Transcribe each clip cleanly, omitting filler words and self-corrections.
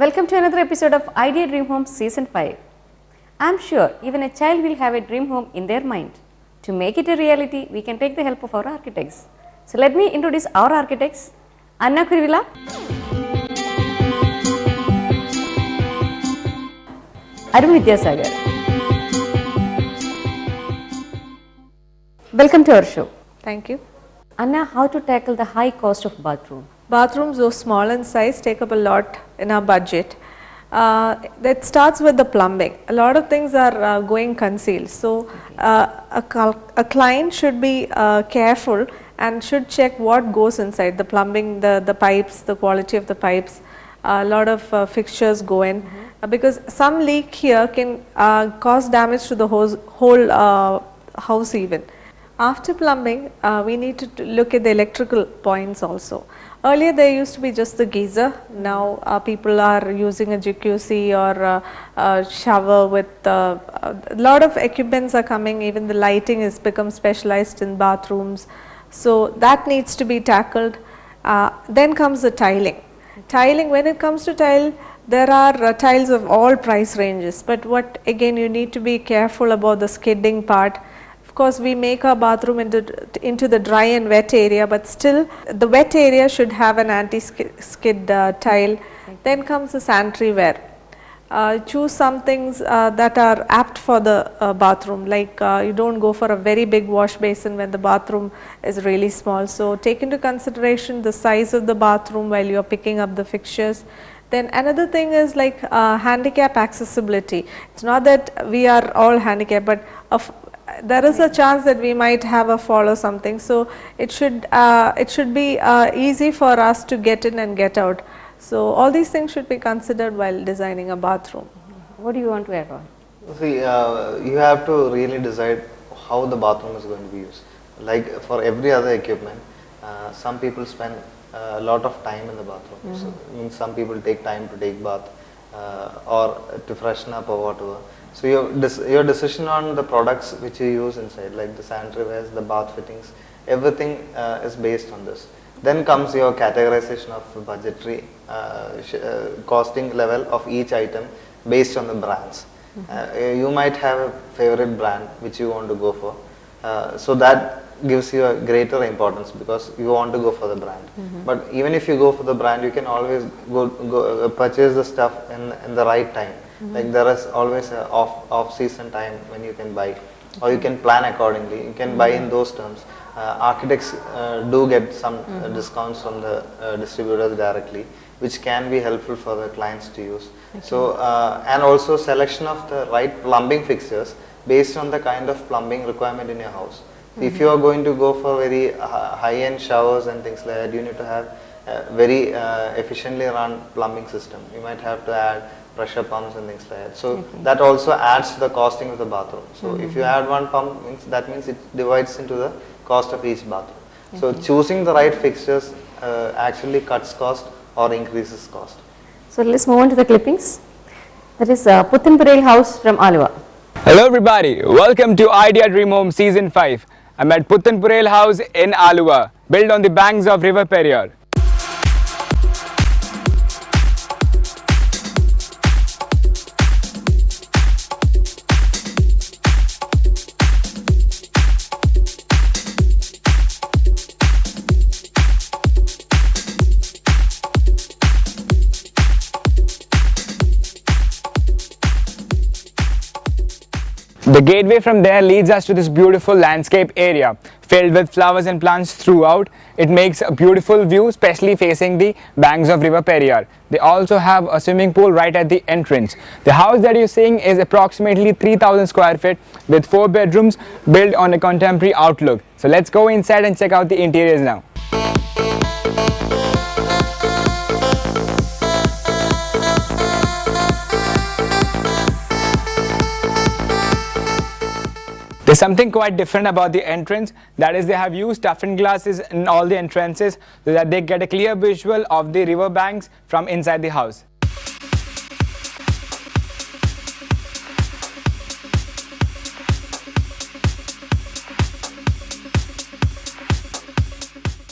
Welcome to another episode of Idea Dream Home Season 5. I am sure even a child will have a dream home in their mind. To make it a reality, we can take the help of our architects. So let me introduce our architects. Anna Kurivila, Arun Vidyasagar. Welcome to our show. Thank you. Anna, how to tackle the high cost of bathroom? Bathrooms, though small in size, take up a lot in our budget. That starts with the plumbing. A lot of things are going concealed. So, a client should be careful and should check what goes inside the plumbing, the pipes, the quality of the pipes. A lot of fixtures go in because some leak here can cause damage to the whole house even. After plumbing, we need to look at the electrical points also. Earlier there used to be just the geyser. Now people are using a jacuzzi or a shower with a lot of equipments are coming. Even the lighting has become specialized in bathrooms. So that needs to be tackled. Then comes the tiling. Tiling, when it comes to tile, there are tiles of all price ranges. But what again you need to be careful about the skidding part. Of course, we make our bathroom into the dry and wet area, but still the wet area should have an anti-skid tile. Then comes the sanitary ware. Choose some things that are apt for the bathroom, like you don't go for a very big wash basin when the bathroom is really small. So take into consideration the size of the bathroom while you are picking up the fixtures. Then another thing is like handicap accessibility. It's not that we are all handicapped, but there is a chance that we might have a fall or something. So it should be easy for us to get in and get out. So all these things should be considered while designing a bathroom. What do you want to add on? See, you have to really decide how the bathroom is going to be used. Like for every other equipment, some people spend a lot of time in the bathroom. So some people take time to take bath or to freshen up or whatever. So your decision on the products which you use inside, like the sanitary wares, the bath fittings, everything is based on this. Then comes your categorization of budgetary costing level of each item based on the brands. You might have a favorite brand which you want to go for. So that gives you a greater importance because you want to go for the brand. But even if you go for the brand, you can always go purchase the stuff in the right time. Like there is always a off season time when you can buy, or you can plan accordingly. You can buy in those terms. Architects do get some discounts from the distributors directly, which can be helpful for the clients to use. So and also selection of the right plumbing fixtures based on the kind of plumbing requirement in your house. If you are going to go for very high-end showers and things like that, you need to have a very efficiently run plumbing system. You might have to add pressure pumps and things like that. So that also adds to the costing of the bathroom. So if you add one pump, that means it divides into the cost of each bathroom. So choosing the right fixtures actually cuts cost or increases cost. So let's move on to the clippings. That is Puthen Purayil house from Aluva. Hello everybody, welcome to Idea Dream Home Season 5. I'm at Puthen Purayil house in Aluva, built on the banks of River Periyar. The gateway from there leads us to this beautiful landscape area filled with flowers and plants throughout. It makes a beautiful view, especially facing the banks of River Periyar. They also have a swimming pool right at the entrance. The house that you're seeing is approximately 3,000 square feet with 4 bedrooms built on a contemporary outlook. So let's go inside and check out the interiors now. There's something quite different about the entrance, that is they have used toughened glasses in all the entrances so that they get a clear visual of the river banks from inside the house.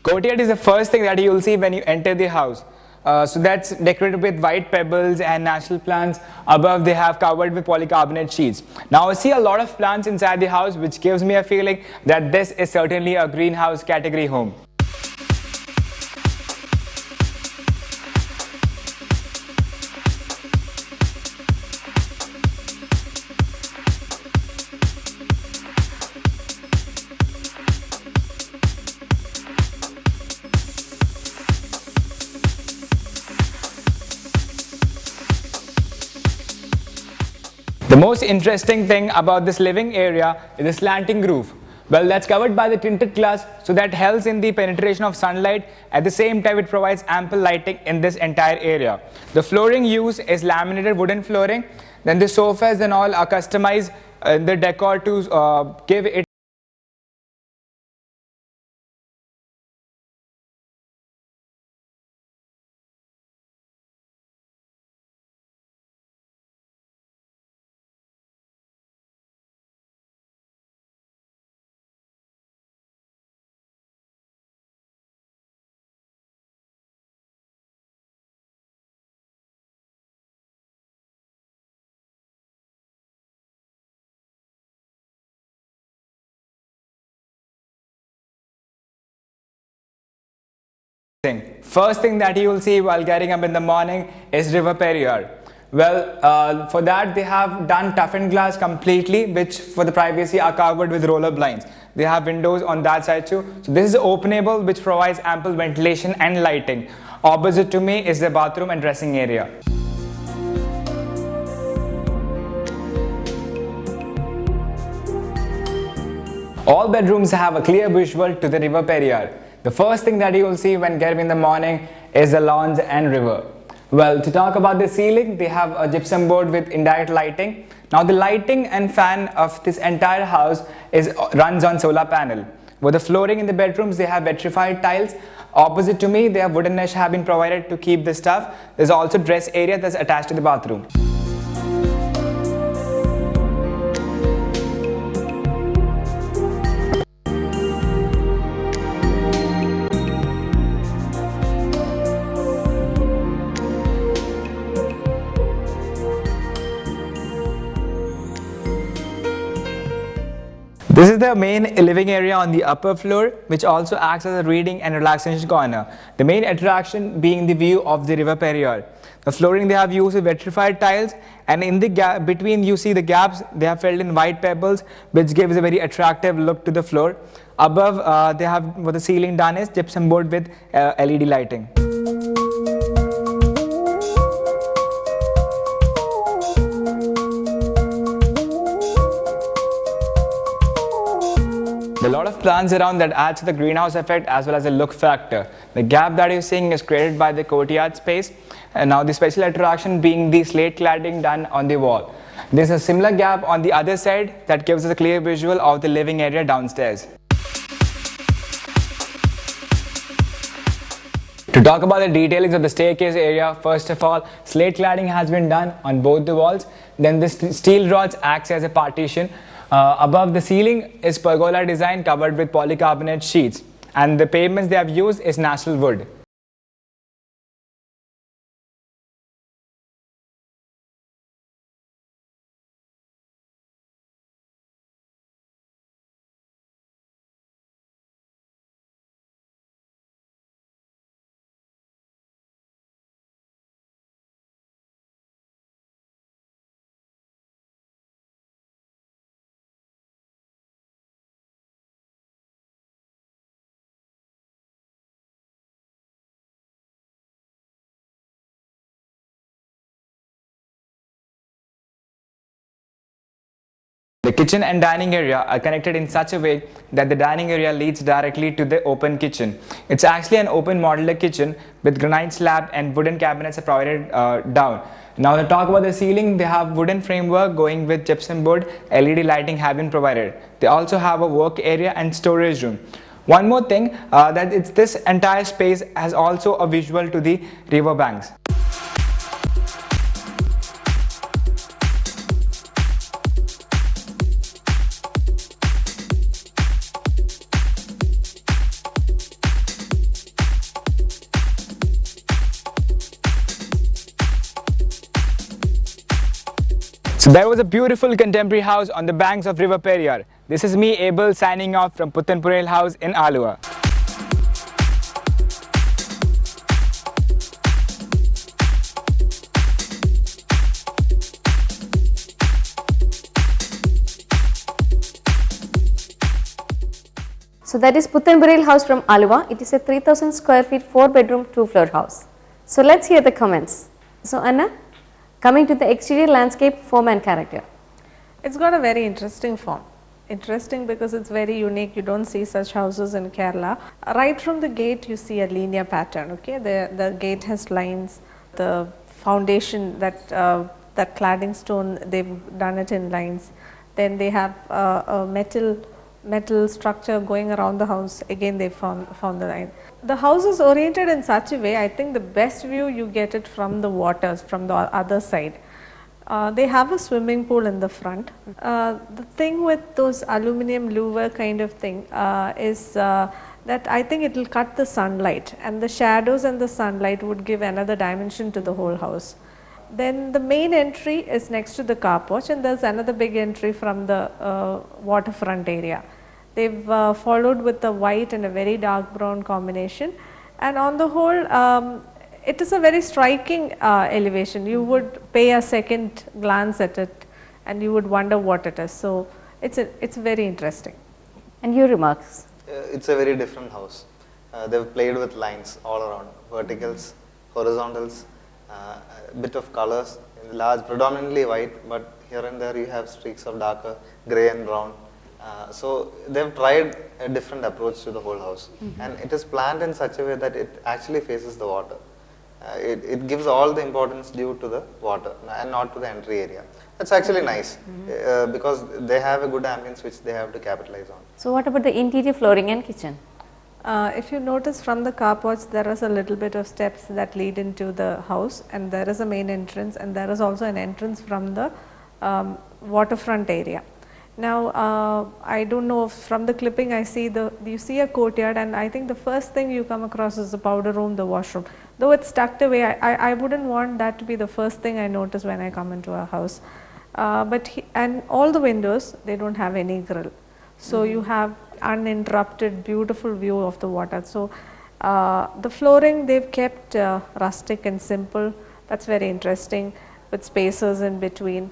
Courtyard is the first thing that you will see when you enter the house. So that's decorated with white pebbles and natural plants. Above they have covered with polycarbonate sheets. Now I see a lot of plants inside the house, which gives me a feeling that this is certainly a greenhouse category home. The most interesting thing about this living area is the slanting roof. Well, that's covered by the tinted glass, so that helps in the penetration of sunlight. At the same time, it provides ample lighting in this entire area. The flooring used is laminated wooden flooring. Then the sofas and all are customized in the decor to give it First thing that you will see while getting up in the morning is River Periyar. Well, for that they have done toughened glass completely, which for the privacy are covered with roller blinds. They have windows on that side too. So this is openable, which provides ample ventilation and lighting. Opposite to me is the bathroom and dressing area. All bedrooms have a clear visual to the River Periyar. The first thing that you will see when getting in the morning is the lawns and river. Well, to talk about the ceiling, they have a gypsum board with indirect lighting. Now the lighting and fan of this entire house runs on solar panel. With the flooring in the bedrooms, they have vitrified tiles. Opposite to me, they have wooden mesh have been provided to keep the stuff. There's also dress area that's attached to the bathroom. This is the main living area on the upper floor, which also acts as a reading and relaxation corner. The main attraction being the view of the River Periyar. The flooring they have used is vitrified tiles, and in the gap between you see the gaps they have filled in white pebbles, which gives a very attractive look to the floor. Above they have what the ceiling done is gypsum board with LED lighting. There are a lot of plants around that adds to the greenhouse effect as well as the look factor. The gap that you're seeing is created by the courtyard space, and now the special attraction being the slate cladding done on the wall. There's a similar gap on the other side that gives us a clear visual of the living area downstairs. To talk about the detailings of the staircase area, first of all, slate cladding has been done on both the walls. Then the steel rods acts as a partition. Above the ceiling is pergola design covered with polycarbonate sheets, and the pavements they have used is natural wood. The kitchen and dining area are connected in such a way that the dining area leads directly to the open kitchen. It's actually an open modular kitchen with granite slab and wooden cabinets are provided down. Now to talk about the ceiling, they have wooden framework going with gypsum board, LED lighting have been provided. They also have a work area and storage room. One more thing, this entire space has also a visual to the river banks. So there was a beautiful contemporary house on the banks of River Periyar. This is me, Abel, signing off from Puthen Purayil house in Aluva. So that is Puthen Purayil house from Aluva. It is a 3000 square feet, 4 bedroom, 2 floor house. So let's hear the comments. So Anna, coming to the exterior landscape, form and character. It's got a very interesting form. Interesting because it's very unique. You don't see such houses in Kerala. Right from the gate you see a linear pattern. Okay, the gate has lines. The foundation, that cladding stone, they've done it in lines. Then they have a metal structure going around the house. Again they found the line. The house is oriented in such a way, I think the best view you get it from the waters, from the other side. They have a swimming pool in the front. The thing with those aluminum louver kind of thing is that I think it will cut the sunlight, and the shadows and the sunlight would give another dimension to the whole house. Then the main entry is next to the car porch, and there's another big entry from the waterfront area. They've followed with the white and a very dark brown combination, and on the whole it is a very striking elevation. You would pay a second glance at it and you would wonder what it is. So it's very interesting. And your remarks? It's a very different house. They've played with lines all around, verticals, horizontals, a bit of colors, in large, predominantly white, but here and there you have streaks of darker grey and brown. So they've tried a different approach to the whole house, and it is planned in such a way that it actually faces the water. It gives all the importance due to the water and not to the entry area. That's actually nice because they have a good ambience which they have to capitalize on. So what about the interior flooring and kitchen? If you notice from the car porch, there is a little bit of steps that lead into the house, and there is a main entrance, and there is also an entrance from the waterfront area. Now I don't know if from the clipping you see a courtyard, and I think the first thing you come across is the powder room, the washroom. Though it's tucked away, I wouldn't want that to be the first thing I notice when I come into a house. And all the windows, they don't have any grill. So you have uninterrupted beautiful view of the water. So the flooring they've kept rustic and simple. That's very interesting, with spaces in between.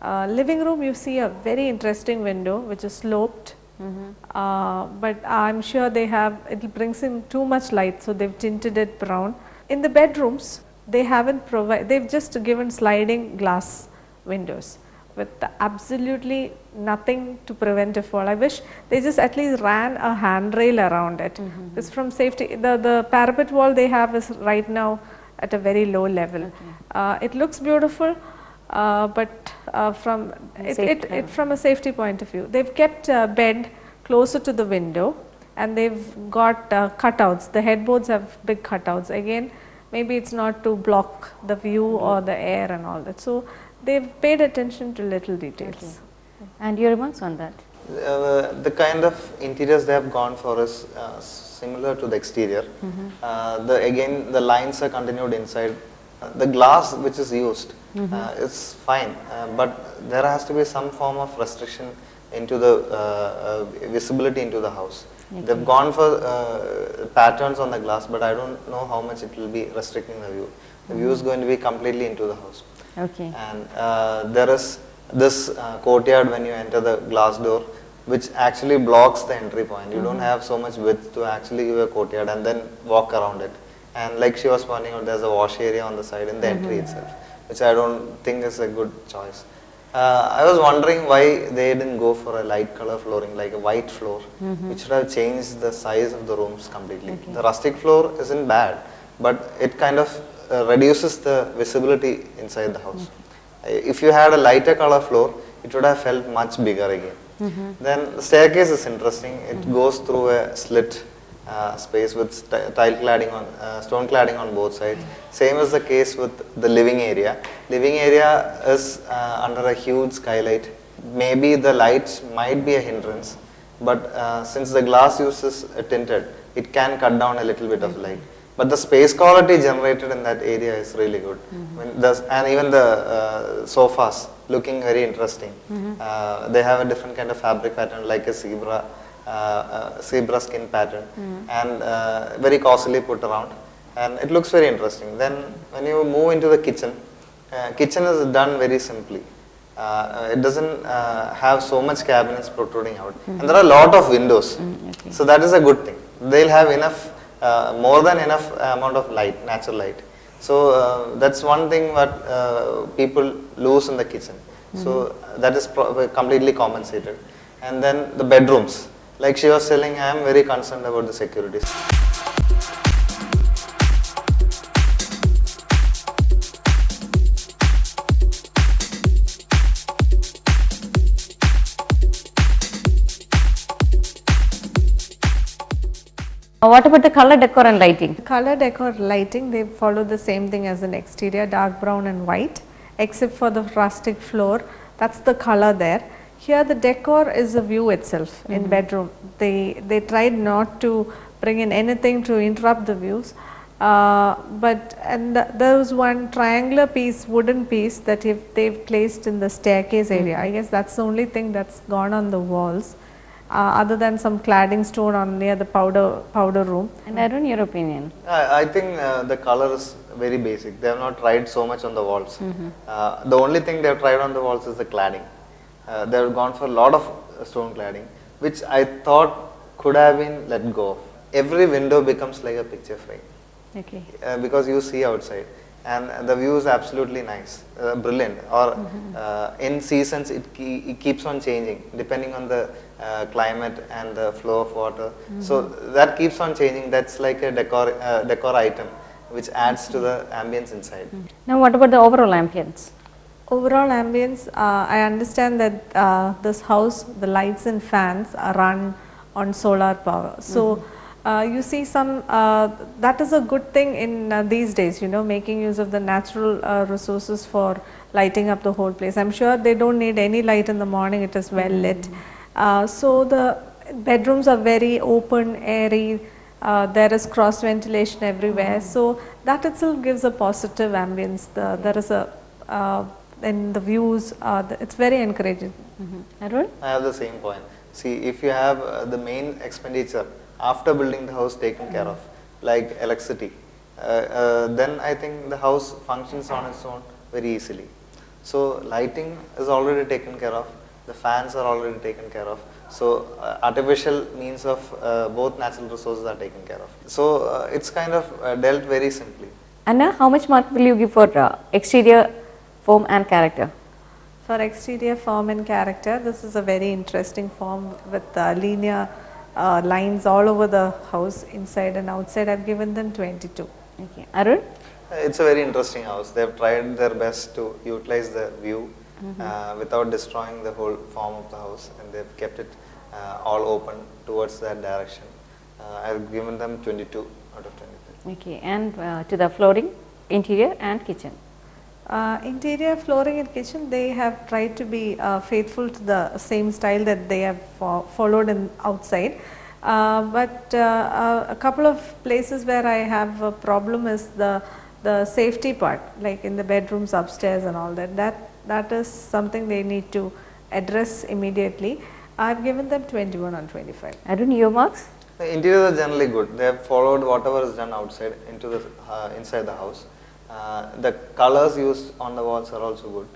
Living room, you see a very interesting window which is sloped, but I'm sure it brings in too much light, so they've tinted it brown. In the bedrooms, they've just given sliding glass windows with absolutely nothing to prevent a fall. I wish they just at least ran a handrail around it. It's from safety. The parapet wall they have is right now at a very low level. It looks beautiful, but from a safety point of view, they've kept a bed closer to the window, and they've got cutouts. The headboards have big cutouts. Again, maybe it's not to block the view or the air and all that. So they've paid attention to little details. Okay. And your remarks on that? The kind of interiors they have gone for is similar to the exterior. Again, the lines are continued inside. The glass which is used is fine, but there has to be some form of restriction into the visibility into the house. Okay. They've gone for patterns on the glass, but I don't know how much it will be restricting the view. The view is going to be completely into the house. Okay. And there is this courtyard when you enter the glass door, which actually blocks the entry point. You don't have so much width to actually give a courtyard and then walk around it. And like she was pointing out, there's a wash area on the side in the entry itself, which I don't think is a good choice. I was wondering why they didn't go for a light color flooring, like a white floor, which would have changed the size of the rooms completely. Okay. The rustic floor isn't bad, but it kind of reduces the visibility inside the house. If you had a lighter color floor, it would have felt much bigger again. Then the staircase is interesting. It goes through a slit space with stone cladding on both sides. Same is the case with the living area. Living area is under a huge skylight. Maybe the light might be a hindrance, but since the glass uses tinted, it can cut down a little bit of light. but the space quality generated in that area is really good. And even the sofas looking very interesting. They have a different kind of fabric pattern like a zebra skin pattern, and very costly put around, and it looks very interesting. Then when you move into the kitchen, kitchen is done very simply. It doesn't have so much cabinets protruding out, and there are a lot of windows. So that is a good thing. They'll have enough, more than enough amount of light, natural light. So that's one thing what people lose in the kitchen. So that is completely compensated. And then the bedrooms, like she was telling, I am very concerned about the security. What about the color decor and lighting? Color decor lighting, they follow the same thing as an exterior, dark brown and white, except for the rustic floor. That's the color there. Here the decor is a view itself in bedroom. They tried not to bring in anything to interrupt the views. There was one triangular piece, wooden piece that they've placed in the staircase area. I guess that's the only thing that's gone on the walls. Other than some cladding stone on near the powder room. And Arun, your opinion? I think the color is very basic. They have not tried so much on the walls. The only thing they have tried on the walls is the cladding. They have gone for a lot of stone cladding, which I thought could have been let go of. Every window becomes like a picture frame. Okay. Because you see outside, and the view is absolutely nice, brilliant. Or in seasons, it keeps on changing depending on the climate and the flow of water. So that keeps on changing. That's like a decor item which adds to the ambience inside. Now what about the overall ambience? Overall ambience, I understand that this house, the lights and fans are run on solar power. So you see some, that is a good thing in these days, making use of the natural resources for lighting up the whole place. I'm sure they don't need any light in the morning, it is well lit. So the bedrooms are very open, airy, there is cross ventilation everywhere. So that itself gives a positive ambience. There is a, in the views, it's very encouraging. Arun? I have the same point. See, if you have the main expenditure after building the house taken care of, like electricity, then I think the house functions on its own very easily. So lighting is already taken care of, the fans are already taken care of. So artificial means of both natural resources are taken care of. So it's kind of dealt very simply. Anna, how much mark will you give for exterior form and character? For exterior form and character, this is a very interesting form with linear lines all over the house, inside and outside. I've given them 22. Okay. Arun? It's a very interesting house. They have tried their best to utilize the view without destroying the whole form of the house, and they've kept it all open towards that direction. I've given them 22 out of 23. Okay. And to the flooring, interior and kitchen? Interior flooring and kitchen, they have tried to be faithful to the same style that they have followed in outside. But a couple of places where I have a problem is the safety part, like in the bedrooms upstairs and all that. That is something they need to address immediately. I've given them 21 on 25. Arun, your marks? The interiors are generally good. They have followed whatever is done outside into the inside the house. The colors used on the walls are also good.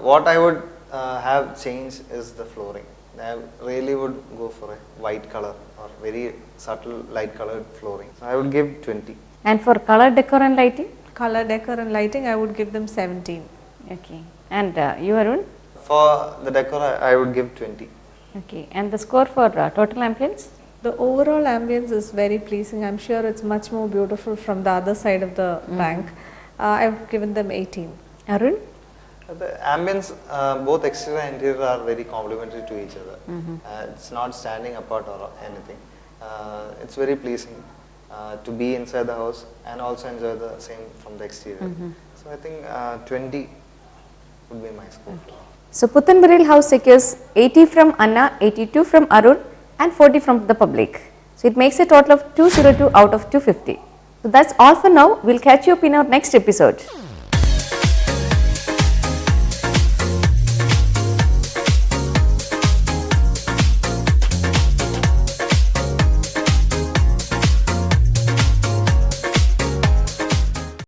What I would have changed is the flooring. I really would go for a white color or very subtle light colored flooring. So I would give 20. And for color decor and lighting? Color decor and lighting, I would give them 17. Okay. And you, Arun? For the decor, I would give 20. Okay. And the score for total ambience? The overall ambience is very pleasing. I'm sure it's much more beautiful from the other side of the bank. I've given them 18. Arun? The ambience, both exterior and interior are very complementary to each other. It's not standing apart or anything. It's very pleasing to be inside the house and also enjoy the same from the exterior. So I think 20 would be my score. Okay. So Puthen Purayil house secures 80 from Anna, 82 from Arun and 40 from the public. So it makes a total of 202 out of 250. So that's all for now. We'll catch you up in our next episode.